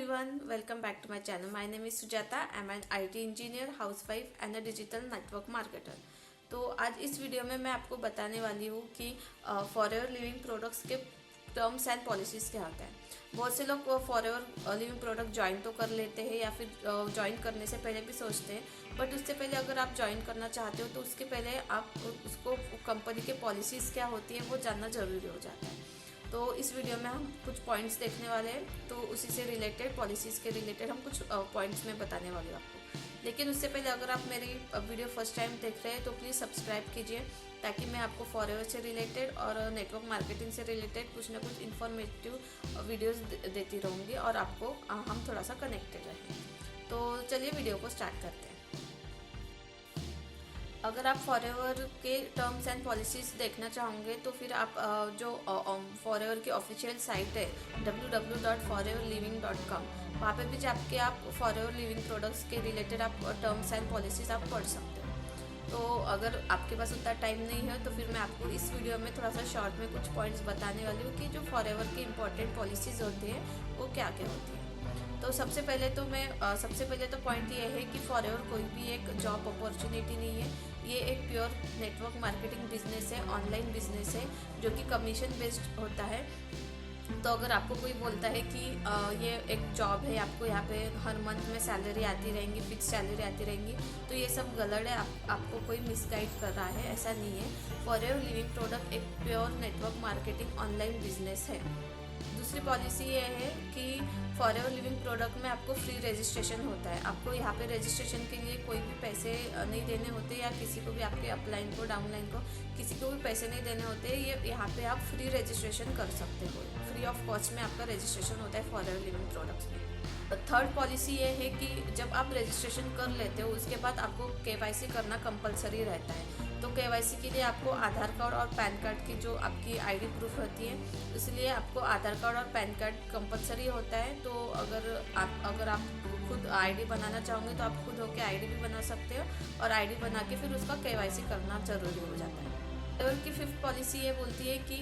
everyone, welcome back to my channel. My name is Sujata. I'm an IT engineer, housewife and a digital network marketer. तो आज इस video में मैं आपको बताने वाली हूँ कि फॉरएवर लिविंग प्रोडक्ट्स के टर्म्स एंड पॉलिसीज़ क्या होता है। बहुत से लोग फॉरएवर लिविंग प्रोडक्ट ज्वाइन तो कर लेते हैं या फिर ज्वाइन करने से पहले भी सोचते हैं, बट उससे पहले अगर आप ज्वाइन करना चाहते हो तो उसके पहले आप उसको कंपनी के पॉलिसीज़ क्या होती है वो जानना ज़रूरी हो जाता है। तो इस वीडियो में हम कुछ पॉइंट्स देखने वाले हैं, तो उसी से रिलेटेड पॉलिसीज़ के रिलेटेड हम कुछ पॉइंट्स में बताने वाले हैं आपको। लेकिन उससे पहले अगर आप मेरी वीडियो फर्स्ट टाइम देख रहे हैं तो प्लीज़ सब्सक्राइब कीजिए, ताकि मैं आपको फॉरएवर से रिलेटेड और नेटवर्क मार्केटिंग से रिलेटेड कुछ ना कुछ इन्फॉर्मेटिव वीडियोस देती रहूँगी और आपको हम थोड़ा सा कनेक्टेड रहें। तो चलिए वीडियो को स्टार्ट करते हैं। अगर आप फॉरएवर के टर्म्स एंड पॉलिसीज़ देखना चाहोगे तो फिर आप जो फॉरएवर की ऑफिशियल साइट है www.foreverliving.com, वहाँ पे भी जाके आप फॉरएवर लिविंग प्रोडक्ट्स के रिलेटेड आप टर्म्स एंड पॉलिसीज़ आप पढ़ सकते हो। तो अगर आपके पास उतना टाइम नहीं है तो फिर मैं आपको इस वीडियो में थोड़ा सा शॉर्ट में कुछ पॉइंट्स बताने वाली हूँ कि जो फॉरएवर की इंपॉर्टेंट पॉलिसीज़ होती हैं वो क्या क्या होती है। तो सबसे पहले तो पॉइंट ये है कि फॉरएवर कोई भी एक जॉब अपॉर्चुनिटी नहीं है। ये एक प्योर नेटवर्क मार्केटिंग बिजनेस है, ऑनलाइन बिजनेस है जो कि कमीशन बेस्ड होता है। तो अगर आपको कोई बोलता है कि ये एक जॉब है, आपको यहाँ पे हर मंथ में सैलरी आती रहेंगी, फिक्स सैलरी आती रहेंगी, तो ये सब गलत है। आपको कोई मिसगाइड कर रहा है, ऐसा नहीं है। फॉरएवर लिविंग प्रोडक्ट एक pure network marketing online business है। दूसरी पॉलिसी ये है कि फॉरएवर लिविंग प्रोडक्ट में आपको फ्री रजिस्ट्रेशन होता है। आपको यहाँ पे रजिस्ट्रेशन के लिए कोई भी पैसे नहीं देने होते, या किसी को भी आपके अपलाइन को डाउनलाइन को किसी को भी पैसे नहीं देने होते। ये यहाँ पे आप फ्री रजिस्ट्रेशन कर सकते हो, फ्री ऑफ कॉस्ट में आपका रजिस्ट्रेशन होता है फॉरएवर लिविंग प्रोडक्ट्स में। थर्ड पॉलिसी ये है कि जब आप रजिस्ट्रेशन कर लेते हो उसके बाद आपको केवाईसी करना कंपलसरी रहता है। तो केवाईसी के लिए आपको आधार कार्ड और पैन कार्ड की जो आपकी आईडी प्रूफ होती है, इसलिए आपको आधार कार्ड और पैन कार्ड कंपलसरी होता है। तो अगर आप खुद आईडी बनाना चाहोगे तो आप खुद होकर आईडी भी बना सकते हो, और आईडी बना के फिर उसका केवाईसी करना ज़रूरी हो जाता है। और की फिफ्थ पॉलिसी ये बोलती है कि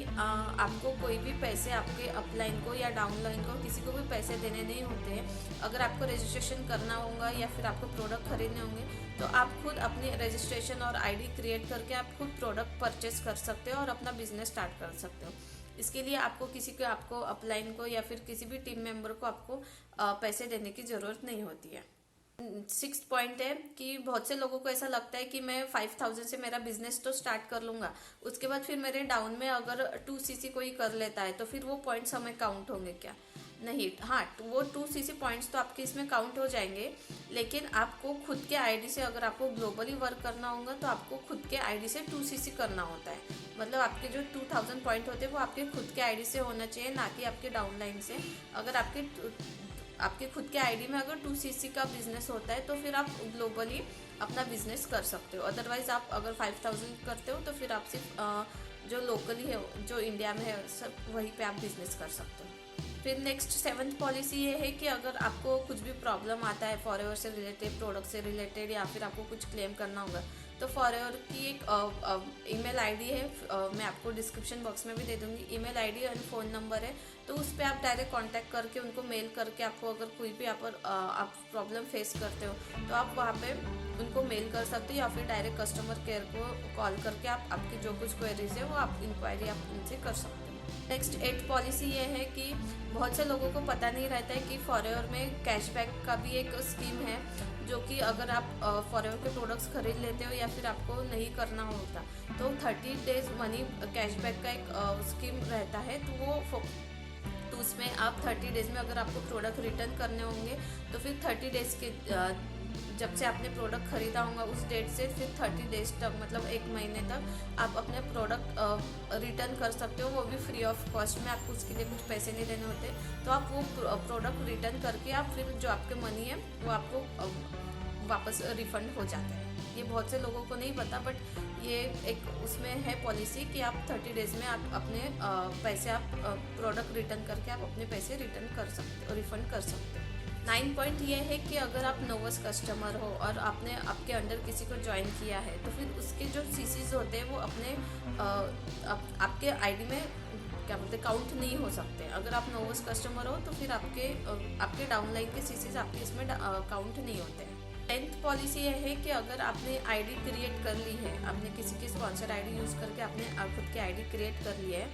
आपको कोई भी पैसे आपके अपलाइन को या डाउनलाइन को किसी को भी पैसे देने नहीं होते हैं। अगर आपको रजिस्ट्रेशन करना होगा या फिर आपको प्रोडक्ट खरीदने होंगे तो आप खुद अपनी रजिस्ट्रेशन और आईडी क्रिएट करके आप खुद प्रोडक्ट परचेस कर सकते हो और अपना बिजनेस स्टार्ट कर सकते हो। इसके लिए आपको अपलाइन को या फिर किसी भी टीम मेंबर को आपको पैसे देने की ज़रूरत नहीं होती है। 6th पॉइंट है कि बहुत से लोगों को ऐसा लगता है कि मैं 5000 से मेरा बिजनेस तो स्टार्ट कर लूँगा, उसके बाद फिर मेरे डाउन में अगर 2cc कोई कर लेता है तो फिर वो पॉइंट्स हमें काउंट होंगे क्या? नहीं, हाँ, वो 2cc पॉइंट्स तो आपके इसमें काउंट हो जाएंगे, लेकिन आपको खुद के आईडी से, अगर आपको ग्लोबली वर्क करना होगा तो आपको खुद के आईडी से 2cc करना होता है। मतलब आपके जो 2000 पॉइंट होते हैं वो आपके खुद के आईडी से होना चाहिए, ना कि आपके डाउनलाइन से। अगर आपके खुद के आईडी में अगर 2cc का बिजनेस होता है तो फिर आप ग्लोबली अपना बिजनेस कर सकते हो। अदरवाइज आप अगर 5000 करते हो तो फिर आप सिर्फ जो लोकली है, जो इंडिया में है, सब वहीं पे आप बिजनेस कर सकते हो। फिर नेक्स्ट 7th पॉलिसी ये है कि अगर आपको कुछ भी प्रॉब्लम आता है फॉरएवर से रिलेटेड, प्रोडक्ट से रिलेटेड, या फिर आपको कुछ क्लेम करना होगा, तो फॉरएवर की एक ईमेल आईडी है, मैं आपको डिस्क्रिप्शन बॉक्स में भी दे दूँगी। Email ID and phone number है, तो उस पर आप डायरेक्ट कांटेक्ट करके उनको मेल करके आपको अगर कोई भी आप प्रॉब्लम फेस करते हो तो आप वहाँ पे उनको मेल कर सकते हो, या फिर डायरेक्ट कस्टमर केयर को कॉल करके आप आपकी जो कुछ क्वेरीज है वो आप इंक्वायरी आप उनसे कर सकते हो। नेक्स्ट 8th पॉलिसी ये है कि बहुत से लोगों को पता नहीं रहता है कि फॉरएवर में कैशबैक का भी एक स्कीम है, जो कि अगर आप फॉरएवर के प्रोडक्ट्स खरीद लेते हो या फिर आपको नहीं करना होता तो 30 डेज मनी कैशबैक का एक स्कीम रहता है। तो उसमें आप 30 डेज़ में अगर आपको प्रोडक्ट रिटर्न करने होंगे तो फिर 30 डेज़ के जब से आपने प्रोडक्ट खरीदा होगा उस डेट से फिर 30 डेज तक, मतलब 1 महीने तक आप अपने प्रोडक्ट रिटर्न कर सकते हो, वो भी फ्री ऑफ कॉस्ट में। आपको उसके लिए कुछ पैसे नहीं देने होते, तो आप वो प्रोडक्ट रिटर्न करके आप फिर जो आपके मनी है वो आपको वापस रिफ़ंड हो जाता है। ये बहुत से लोगों को नहीं पता, बट ये एक उसमें है पॉलिसी कि आप 30 डेज़ में आप अपने पैसे, आप प्रोडक्ट रिटर्न करके आप अपने पैसे रिटर्न कर सकते हो, रिफ़ंड कर सकते हो। 9 पॉइंट ये है कि अगर आप नोवस कस्टमर हो और आपने आपके अंडर किसी को ज्वाइन किया है तो फिर उसके जो सीसीज होते हैं वो अपने आपके आईडी में क्या बोलते हैं काउंट नहीं हो सकते। अगर आप नोवस कस्टमर हो तो फिर आपके डाउनलाइन के सीसीज आपके इसमें काउंट नहीं होते हैं। 10th पॉलिसी ये है कि अगर आपने आईडी क्रिएट कर ली है, आपने किसी की स्पॉन्सर आईडी यूज़ करके आपने खुद की आईडी क्रिएट कर ली है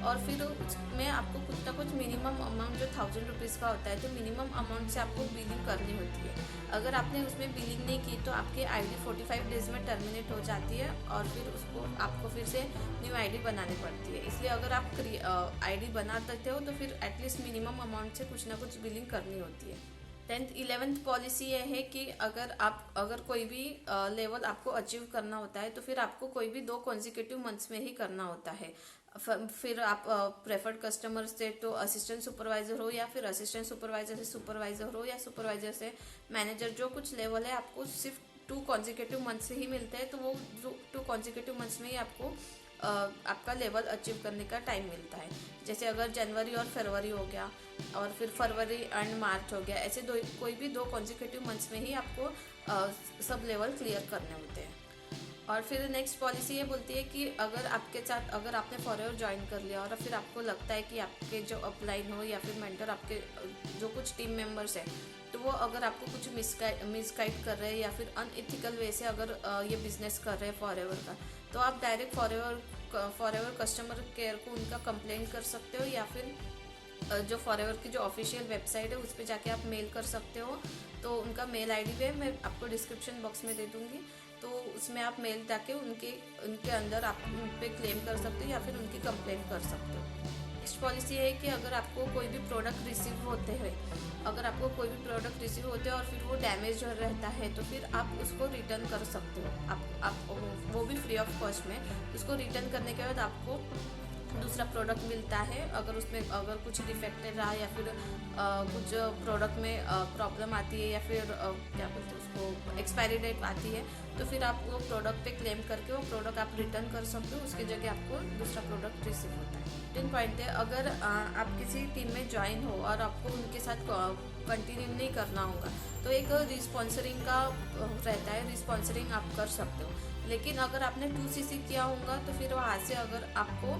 और फिर उसमें आपको कुछ ना कुछ मिनिमम अमाउंट जो 1000 रुपीज़ का होता है तो मिनिमम अमाउंट से आपको बिलिंग करनी होती है। अगर आपने उसमें बिलिंग नहीं की तो आपकी आईडी 45 डेज़ में टर्मिनेट हो जाती है और फिर उसको आपको फिर से न्यू आईडी बनानी पड़ती है। इसलिए अगर आप आईडी बना देते हो तो फिर एटलीस्ट मिनिमम अमाउंट से कुछ ना कुछ बिलिंग करनी होती है। 10th 11th पॉलिसी ये है कि अगर कोई भी लेवल आपको अचीव करना होता है तो फिर आपको कोई भी 2 कॉन्जिक्यूटिव मंथ्स में ही करना होता है। फिर आप प्रेफर्ड कस्टमर से तो असिस्टेंट सुपरवाइजर हो या फिर असिस्टेंट सुपरवाइजर से सुपरवाइजर हो या सुपरवाइजर से मैनेजर, जो कुछ लेवल है आपको सिर्फ 2 कॉन्जिक्यूटिव मंथ्स से ही मिलते हैं। तो वो 2 कॉन्जिक्यूटिव मंथ्स में ही आपको आपका लेवल अचीव करने का टाइम मिलता है। जैसे अगर जनवरी और फरवरी हो गया और फिर फरवरी एंड मार्च हो गया, ऐसे कोई भी 2 कॉन्जिक्यूटिव मंथ्स में ही आपको सब लेवल क्लियर करने होते हैं। और फिर नेक्स्ट पॉलिसी ये बोलती है कि अगर आपने फॉरएवर ज्वाइन कर लिया और फिर आपको लगता है कि आपके जो अपलाइन हो या फिर मेंटर, आपके जो कुछ टीम मेंबर्स हैं, तो वो अगर आपको कुछ मिसगाइड कर रहे हैं या फिर अनएथिकल वे से अगर ये बिजनेस कर रहे हैं फॉरएवर का, तो आप डायरेक्ट फॉरएवर कस्टमर केयर को उनका कंप्लेंट कर सकते हो या फिर जो फॉरएवर की जो ऑफिशियल वेबसाइट है उस पर जाके आप मेल कर सकते हो। तो उनका मेल आईडी भी मैं आपको डिस्क्रिप्शन बॉक्स में दे दूँगी, तो उसमें आप मेल जाके उनके अंदर आप उन पर क्लेम कर सकते हो या फिर उनकी कंप्लेंट कर सकते हो। नेक्स्ट पॉलिसी है कि अगर आपको कोई भी प्रोडक्ट रिसीव होते हैं और फिर वो डैमेज रहता है तो फिर आप उसको रिटर्न कर सकते हो। आप वो भी फ्री ऑफ कॉस्ट में। उसको रिटर्न करने के बाद आपको दूसरा प्रोडक्ट मिलता है। अगर कुछ डिफेक्टेड रहा या फिर कुछ प्रोडक्ट में प्रॉब्लम आती है या फिर क्या बोलते हैं उसको एक्सपायरी डेट आती है, तो फिर आप वो प्रोडक्ट पे क्लेम करके वो प्रोडक्ट आप रिटर्न कर सकते हो। उसकी जगह आपको दूसरा प्रोडक्ट रिसीव होता है। 10 पॉइंट है, अगर आप किसी टीम में ज्वाइन हो और आपको उनके साथ कंटिन्यू नहीं करना होगा तो एक रिस्पॉन्सरिंग का रहता है, रिस्पॉन्सरिंग आप कर सकते हो। लेकिन अगर आपने 2cc किया होगा तो फिर वहाँ से अगर आपको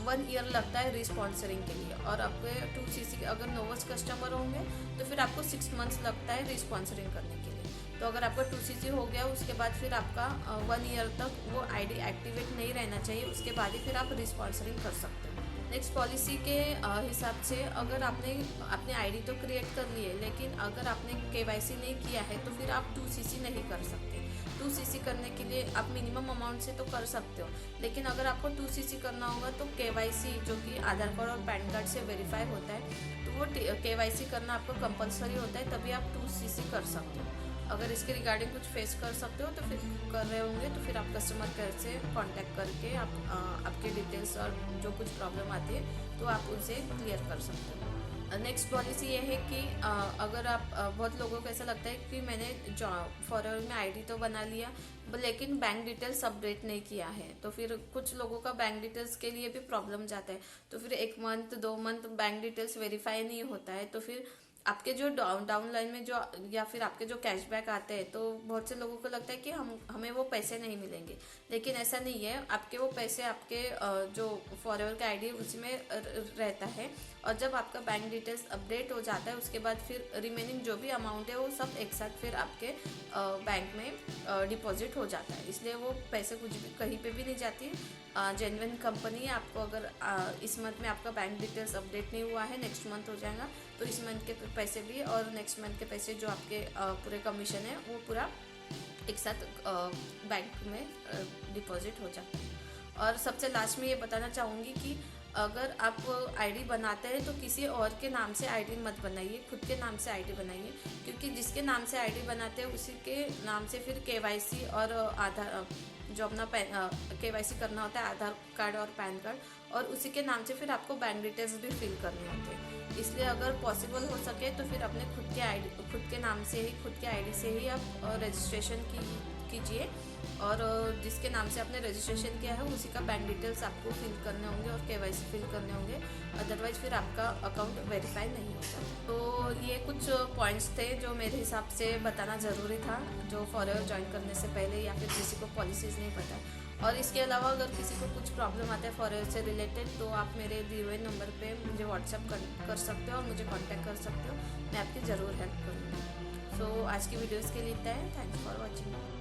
1 ईयर लगता है रिस्पॉन्सरिंग के लिए, और आपके 2cc अगर नोवस कस्टमर होंगे तो फिर आपको 6 मंथ्स लगता है रिस्पॉन्सरिंग करने के लिए। तो अगर आपका 2cc हो गया उसके बाद फिर आपका 1 ईयर तक वो आईडी एक्टिवेट नहीं रहना चाहिए, उसके बाद ही फिर आप रिस्पॉन्सरिंग कर सकते हो। नेक्स्ट पॉलिसी के हिसाब से अगर आपने अपनी आईडी तो क्रिएट कर ली है, लेकिन अगर आपने KYC नहीं किया है तो फिर आप 2cc नहीं कर सकते। 2cc करने के लिए आप मिनिमम अमाउंट से तो कर सकते हो, लेकिन अगर आपको 2cc करना होगा तो KYC जो कि आधार कार्ड और पैन कार्ड से वेरीफाई होता है, तो वो KYC करना आपको कंपलसरी होता है, तभी आप 2cc कर सकते हो। अगर इसके रिगार्डिंग कुछ फेस कर सकते हो तो फिर कर रहे होंगे तो फिर आप कस्टमर केयर से कांटेक्ट करके आपके डिटेल्स और जो कुछ प्रॉब्लम आती है तो आप उनसे क्लियर कर सकते हो। नेक्स्ट पॉलिसी ये है कि अगर आप बहुत लोगों को ऐसा लगता है कि मैंने फॉरएवर में आईडी तो बना लिया लेकिन बैंक डिटेल्स अपडेट नहीं किया है, तो फिर कुछ लोगों का बैंक डिटेल्स के लिए भी प्रॉब्लम जाता है। तो फिर 1 month 2 month bank details verify नहीं होता है, तो फिर आपके जो डाउन लाइन में जो या फिर आपके जो कैशबैक आते हैं तो बहुत से लोगों को लगता है कि हमें वो पैसे नहीं मिलेंगे, लेकिन ऐसा नहीं है। आपके वो पैसे आपके जो फॉरएवर का आईडी उसी में रहता है, और जब आपका बैंक डिटेल्स अपडेट हो जाता है उसके बाद फिर रिमेनिंग जो भी अमाउंट है वो सब एक साथ फिर आपके बैंक में डिपॉजिट हो जाता है। इसलिए वो पैसे कुछ भी कहीं पे भी नहीं जाती है। जेन्युइन कंपनी है। आपको अगर इस मंथ में आपका बैंक डिटेल्स अपडेट नहीं हुआ है, नेक्स्ट मंथ हो जाएगा, तो इस मंथ के पैसे भी और नेक्स्ट मंथ के पैसे जो आपके पूरे कमीशन है वो पूरा एक साथ बैंक में डिपॉजिट हो जाता है। और सबसे लास्ट में ये बताना चाहूँगी कि अगर आप आईडी बनाते हैं तो किसी और के नाम से आईडी मत बनाइए, खुद के नाम से आईडी बनाइए, क्योंकि जिसके नाम से आईडी बनाते हैं उसी के नाम से फिर KYC और आधार जो अपना KYC करना होता है, आधार कार्ड और पैन कार्ड, और उसी के नाम से फिर आपको बैंक डिटेल्स भी फिल करने होते हैं। इसलिए अगर पॉसिबल हो सके तो फिर अपने खुद के नाम से ही, खुद के आईडी से ही आप रजिस्ट्रेशन कीजिए और जिसके नाम से आपने रजिस्ट्रेशन किया है उसी का बैंक डिटेल्स आपको फिल करने होंगे और KYC फिल करने होंगे, अदरवाइज़ फिर आपका अकाउंट वेरीफाई नहीं होता। तो ये कुछ पॉइंट्स थे जो मेरे हिसाब से बताना ज़रूरी था, जो फॉरएवर ज्वाइन करने से पहले या फिर किसी को पॉलिसीज़ नहीं पता। और इसके अलावा अगर किसी को कुछ प्रॉब्लम आता है फॉरएवर से रिलेटेड तो आप मेरे दिए हुए नंबर पे मुझे व्हाट्सएप कर सकते हो और मुझे कांटेक्ट कर सकते हो, मैं आपकी ज़रूर हेल्प करूँगी। सो आज की वीडियोज़ के लिए इतना है। Thanks for watching.